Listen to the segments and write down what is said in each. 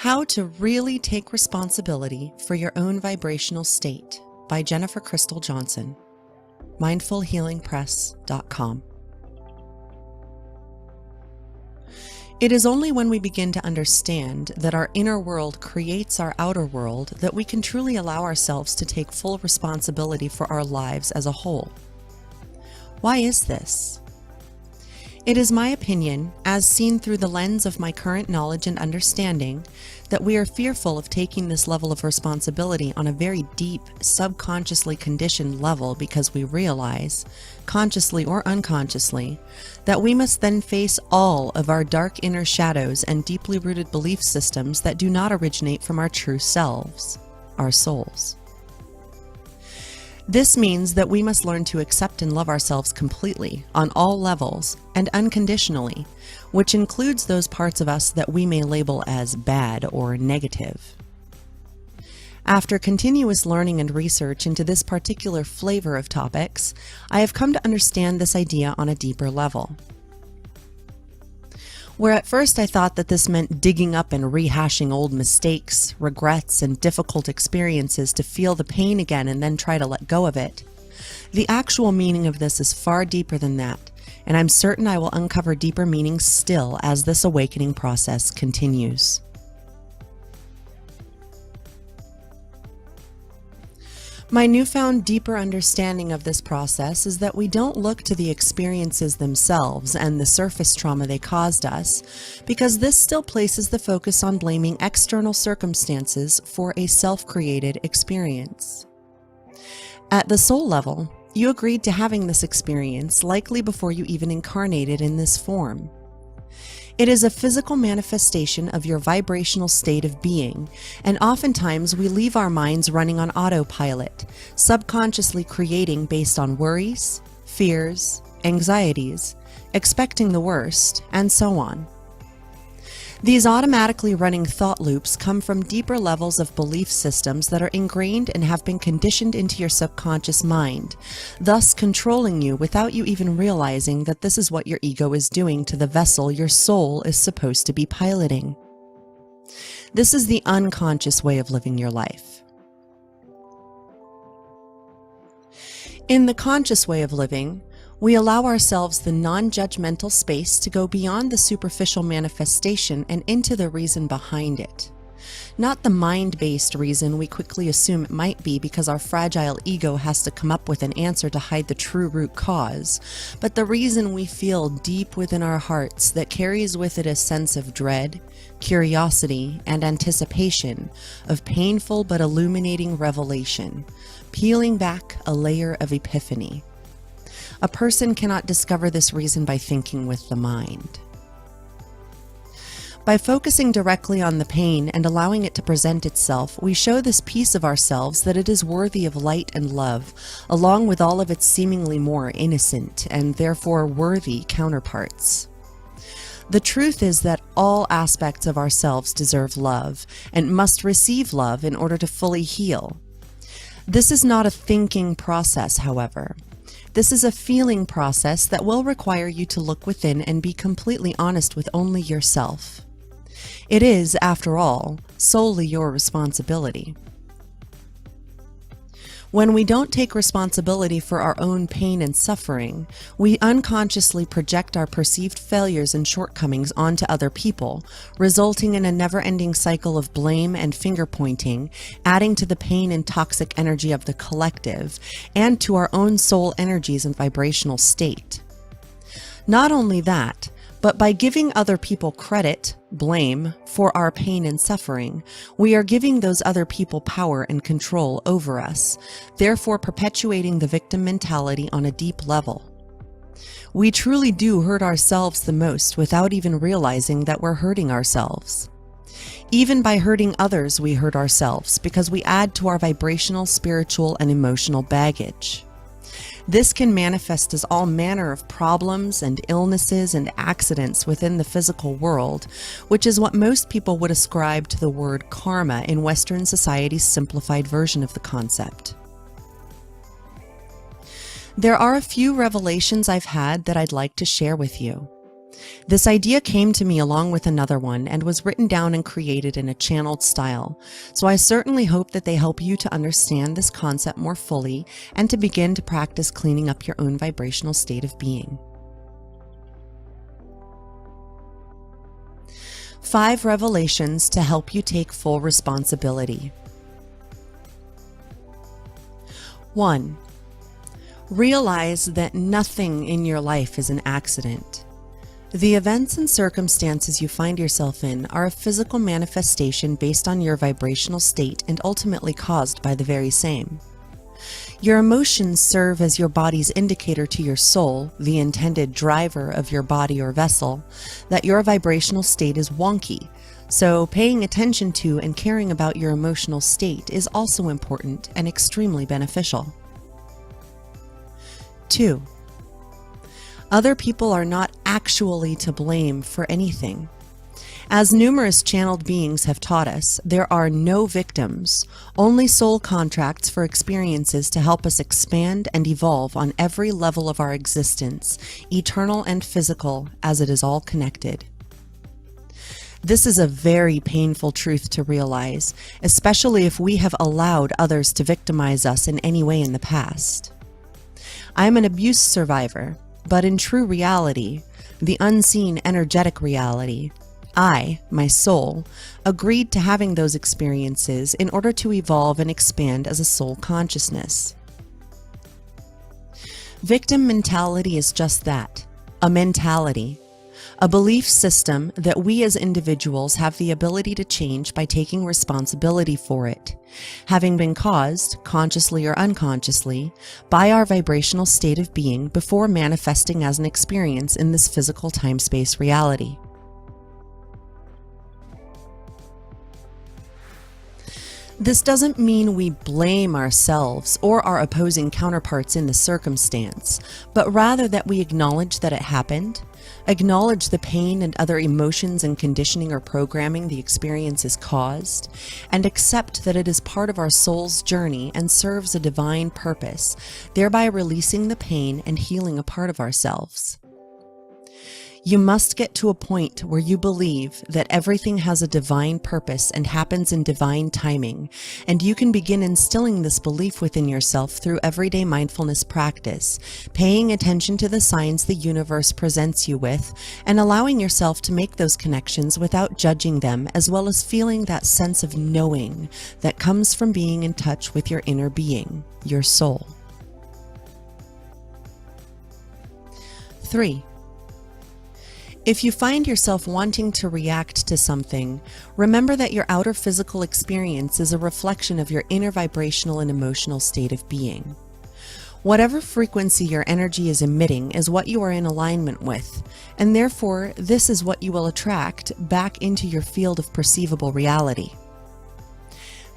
How to Really Take Responsibility for Your Own Vibrational State by Jennifer Crystal Johnson, mindfulhealingpress.com. It is only when we begin to understand that our inner world creates our outer world that we can truly allow ourselves to take full responsibility for our lives as a whole. Why is this? It is my opinion, as seen through the lens of my current knowledge and understanding, that we are fearful of taking this level of responsibility on a very deep, subconsciously conditioned level because we realize, consciously or unconsciously, that we must then face all of our dark inner shadows and deeply rooted belief systems that do not originate from our true selves, our souls. This means that we must learn to accept and love ourselves completely, on all levels, and unconditionally, which includes those parts of us that we may label as bad or negative. After continuous learning and research into this particular flavor of topics, I have come to understand this idea on a deeper level. Where at first I thought that this meant digging up and rehashing old mistakes, regrets, and difficult experiences to feel the pain again and then try to let go of it, the actual meaning of this is far deeper than that, and I'm certain I will uncover deeper meanings still as this awakening process continues. My newfound deeper understanding of this process is that we don't look to the experiences themselves and the surface trauma they caused us, because this still places the focus on blaming external circumstances for a self-created experience. At the soul level, you agreed to having this experience likely before you even incarnated in this form. It is a physical manifestation of your vibrational state of being, and oftentimes we leave our minds running on autopilot, subconsciously creating based on worries, fears, anxieties, expecting the worst, and so on. These automatically running thought loops come from deeper levels of belief systems that are ingrained and have been conditioned into your subconscious mind, thus controlling you without you even realizing that this is what your ego is doing to the vessel your soul is supposed to be piloting. This is the unconscious way of living your life. In the conscious way of living, we allow ourselves the non-judgmental space to go beyond the superficial manifestation and into the reason behind it. Not the mind-based reason we quickly assume it might be because our fragile ego has to come up with an answer to hide the true root cause, but the reason we feel deep within our hearts that carries with it a sense of dread, curiosity, and anticipation of painful but illuminating revelation, peeling back a layer of epiphany. A person cannot discover this reason by thinking with the mind. By focusing directly on the pain and allowing it to present itself, we show this piece of ourselves that it is worthy of light and love, along with all of its seemingly more innocent and therefore worthy counterparts. The truth is that all aspects of ourselves deserve love and must receive love in order to fully heal. This is not a thinking process, however. This is a feeling process that will require you to look within and be completely honest with only yourself. It is, after all, solely your responsibility. When we don't take responsibility for our own pain and suffering, we unconsciously project our perceived failures and shortcomings onto other people, resulting in a never-ending cycle of blame and finger-pointing, adding to the pain and toxic energy of the collective, and to our own soul energies and vibrational state. Not only that, but by giving other people credit, blame, for our pain and suffering, we are giving those other people power and control over us, therefore perpetuating the victim mentality on a deep level. We truly do hurt ourselves the most without even realizing that we're hurting ourselves. Even by hurting others, we hurt ourselves because we add to our vibrational, spiritual, and emotional baggage. This can manifest as all manner of problems and illnesses and accidents within the physical world, which is what most people would ascribe to the word karma in Western society's simplified version of the concept. There are a few revelations I've had that I'd like to share with you. This idea came to me along with another one and was written down and created in a channeled style, so I certainly hope that they help you to understand this concept more fully and to begin to practice cleaning up your own vibrational state of being. 5 revelations to help you take full responsibility. 1. Realize that nothing in your life is an accident. The events and circumstances you find yourself in are a physical manifestation based on your vibrational state and ultimately caused by the very same. Your emotions serve as your body's indicator to your soul, the intended driver of your body or vessel, that your vibrational state is wonky. So paying attention to and caring about your emotional state is also important and extremely beneficial. 2. Other people are not actually to blame for anything. As numerous channeled beings have taught us, there are no victims, only soul contracts for experiences to help us expand and evolve on every level of our existence, eternal and physical, as it is all connected. This is a very painful truth to realize, especially if we have allowed others to victimize us in any way in the past. I am an abuse survivor, but in true reality, the unseen energetic reality, I, my soul, agreed to having those experiences in order to evolve and expand as a soul consciousness. Victim mentality is just that, a mentality, a belief system that we as individuals have the ability to change by taking responsibility for it, having been caused, consciously or unconsciously, by our vibrational state of being before manifesting as an experience in this physical time-space reality. This doesn't mean we blame ourselves or our opposing counterparts in the circumstance, but rather that we acknowledge that it happened, acknowledge the pain and other emotions and conditioning or programming the experience has caused, and accept that it is part of our soul's journey and serves a divine purpose, thereby releasing the pain and healing a part of ourselves. You must get to a point where you believe that everything has a divine purpose and happens in divine timing, and you can begin instilling this belief within yourself through everyday mindfulness practice, paying attention to the signs the universe presents you with, and allowing yourself to make those connections without judging them, as well as feeling that sense of knowing that comes from being in touch with your inner being, your soul. 3. If you find yourself wanting to react to something, remember that your outer physical experience is a reflection of your inner vibrational and emotional state of being. Whatever frequency your energy is emitting is what you are in alignment with, and therefore this is what you will attract back into your field of perceivable reality.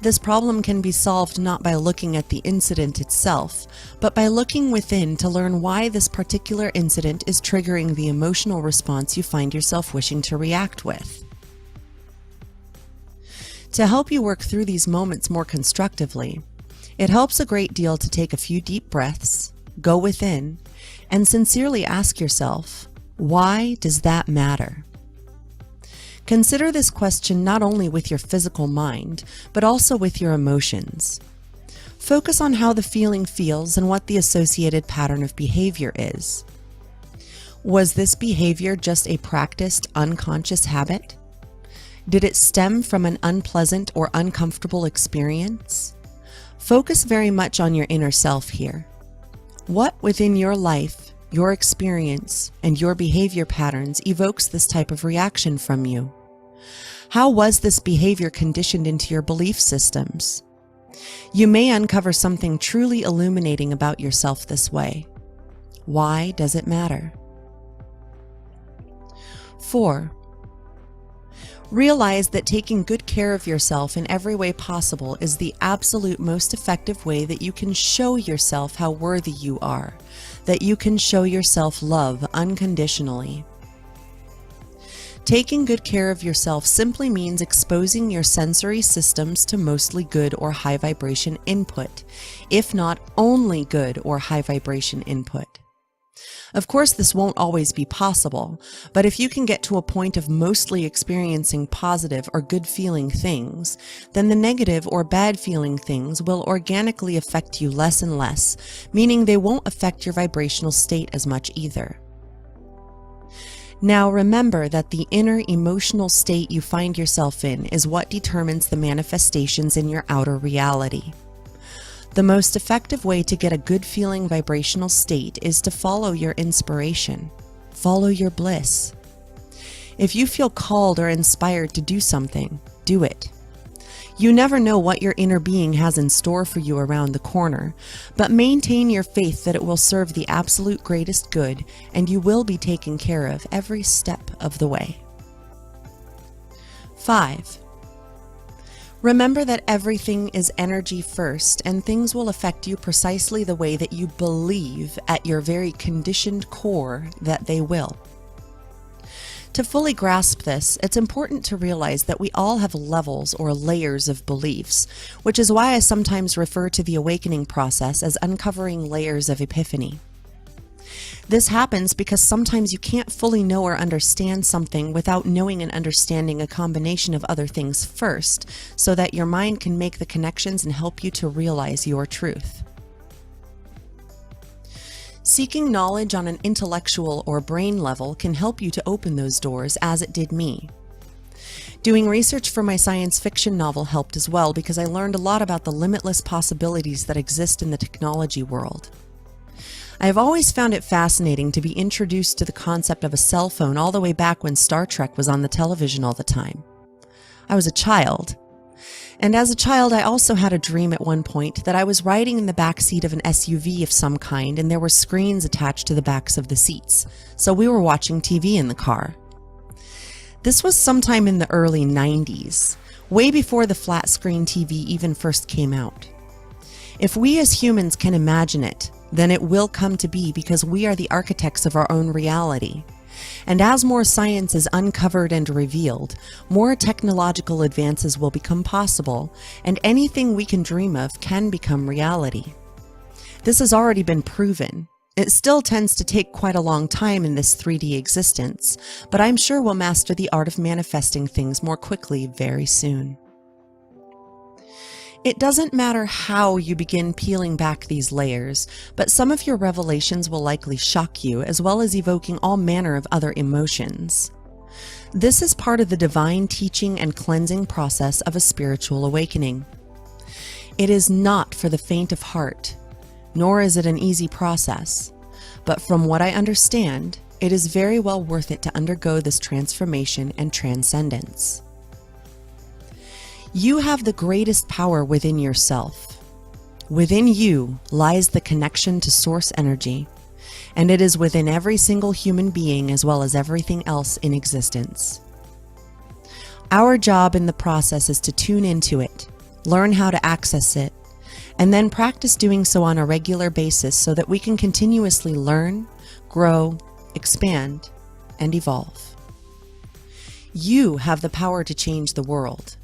This problem can be solved not by looking at the incident itself, but by looking within to learn why this particular incident is triggering the emotional response you find yourself wishing to react with. To help you work through these moments more constructively, it helps a great deal to take a few deep breaths, go within, and sincerely ask yourself, why does that matter? Consider this question not only with your physical mind, but also with your emotions. Focus on how the feeling feels and what the associated pattern of behavior is. Was this behavior just a practiced unconscious habit? Did it stem from an unpleasant or uncomfortable experience? Focus very much on your inner self here. What within your life, your experience, and your behavior patterns evokes this type of reaction from you? How was this behavior conditioned into your belief systems? You may uncover something truly illuminating about yourself this way. Why does it matter? 4. Realize that taking good care of yourself in every way possible is the absolute most effective way that you can show yourself how worthy you are, that you can show yourself love unconditionally. Taking good care of yourself simply means exposing your sensory systems to mostly good or high vibration input, if not only good or high vibration input. Of course, this won't always be possible, but if you can get to a point of mostly experiencing positive or good feeling things, then the negative or bad feeling things will organically affect you less and less, meaning they won't affect your vibrational state as much either. Now remember that the inner emotional state you find yourself in is what determines the manifestations in your outer reality. The most effective way to get a good feeling vibrational state is to follow your inspiration. Follow your bliss. If you feel called or inspired to do something, do it. You never know what your inner being has in store for you around the corner, but maintain your faith that it will serve the absolute greatest good and you will be taken care of every step of the way. 5. Remember that everything is energy first, and things will affect you precisely the way that you believe at your very conditioned core that they will. To fully grasp this, it's important to realize that we all have levels or layers of beliefs, which is why I sometimes refer to the awakening process as uncovering layers of epiphany. This happens because sometimes you can't fully know or understand something without knowing and understanding a combination of other things first, so that your mind can make the connections and help you to realize your truth. Seeking knowledge on an intellectual or brain level can help you to open those doors, as it did me. Doing research for my science fiction novel helped as well, because I learned a lot about the limitless possibilities that exist in the technology world. I have always found it fascinating to be introduced to the concept of a cell phone all the way back when Star Trek was on the television all the time. I was a child. And as a child, I also had a dream at one point that I was riding in the back seat of an SUV of some kind, and there were screens attached to the backs of the seats. So we were watching TV in the car. This was sometime in the early 90s, way before the flat screen TV even first came out. If we as humans can imagine it, then it will come to be, because we are the architects of our own reality. And as more science is uncovered and revealed, more technological advances will become possible, and anything we can dream of can become reality. This has already been proven. It still tends to take quite a long time in this 3D existence, but I'm sure we'll master the art of manifesting things more quickly very soon. It doesn't matter how you begin peeling back these layers, but some of your revelations will likely shock you, as well as evoking all manner of other emotions. This is part of the divine teaching and cleansing process of a spiritual awakening. It is not for the faint of heart, nor is it an easy process, but from what I understand, it is very well worth it to undergo this transformation and transcendence. You have the greatest power within yourself. Within you lies the connection to source energy, and it is within every single human being as well as everything else in existence. Our job in the process is to tune into it, learn how to access it, and then practice doing so on a regular basis so that we can continuously learn, grow, expand, and evolve. You have the power to change the world.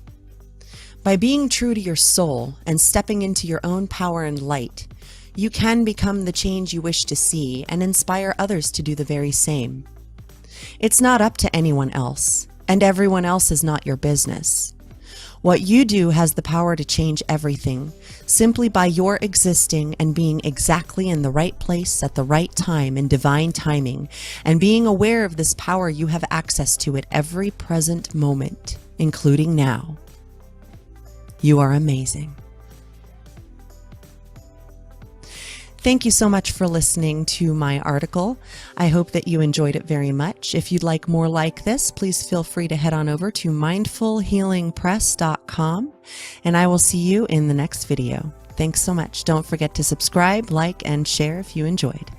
By being true to your soul and stepping into your own power and light, you can become the change you wish to see and inspire others to do the very same. It's not up to anyone else, and everyone else is not your business. What you do has the power to change everything, simply by your existing and being exactly in the right place at the right time in divine timing, and being aware of this power. You have access to it every present moment, including now. You are amazing. Thank you so much for listening to my article. I hope that you enjoyed it very much. If you'd like more like this, please feel free to head on over to mindfulhealingpress.com, and I will see you in the next video. Thanks so much. Don't forget to subscribe, like, and share if you enjoyed.